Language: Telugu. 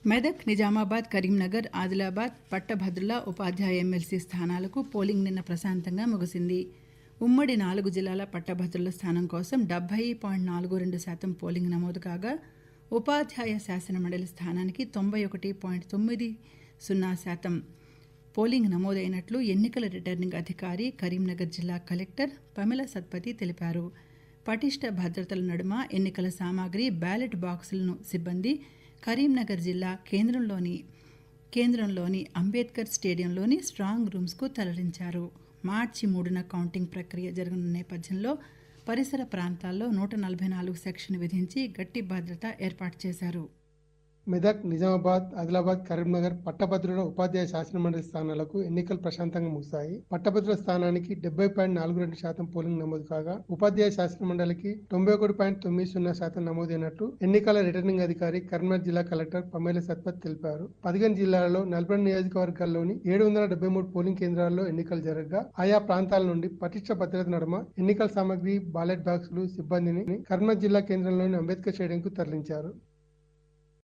మెదక్, నిజామాబాద్, కరీంనగర్, ఆదిలాబాద్, పట్టభద్రుల ఉపాధ్యాయ ఎమ్మెల్సీ స్థానాలకు పోలింగ్ నిన్న ప్రశాంతంగా ముగిసింది. ఉమ్మడి 4 జిల్లాల పట్టభద్రుల స్థానం కోసం 70.42% పోలింగ్ నమోదు కాగా, ఉపాధ్యాయ శాసనమండలి స్థానానికి 91.90% పోలింగ్ నమోదైనట్లు ఎన్నికల రిటర్నింగ్ అధికారి, కరీంనగర్ జిల్లా కలెక్టర్ పమిల సత్పతి తెలిపారు. పటిష్ట భద్రతల నడుమ ఎన్నికల సామాగ్రి, బ్యాలెట్ బాక్సులను సిబ్బంది కరీంనగర్ జిల్లా కేంద్రంలోని అంబేద్కర్ స్టేడియంలోని స్ట్రాంగ్ రూమ్స్కు తరలించారు. మార్చి 3న కౌంటింగ్ ప్రక్రియ జరగనున్న నేపథ్యంలో పరిసర ప్రాంతాల్లో 144 సెక్షన్ విధించి గట్టి భద్రత ఏర్పాటు చేశారు. మెదక్, నిజామాబాద్, ఆదిలాబాద్, కరీంనగర్ పట్టభద్రుల ఉపాధ్యాయ శాసనమండలి స్థానాలకు ఎన్నికలు ప్రశాంతంగా ముగిశాయి. పట్టభద్రుల స్థానానికి 70.42% పోలింగ్ నమోదు కాగా, ఉపాధ్యాయ శాసనమండలికి 91.90% నమోదైనట్లు ఎన్నికల రిటర్నింగ్ అధికారి, కరీంనగర్ జిల్లా కలెక్టర్ పమేల సత్పత్ తెలిపారు. 15 జిల్లాలలో 42 నియోజకవర్గాల్లోని 773 పోలింగ్ కేంద్రాల్లో ఎన్నికలు జరగగా, ఆయా ప్రాంతాల నుండి పటిష్ట భద్రత నడుమ ఎన్నికల సామాగ్రి, బ్యాలెట్ బాక్సులు, సిబ్బందిని కరీంనగర్ జిల్లా కేంద్రంలోని అంబేద్కర్ స్టేడియంకు తరలించారు.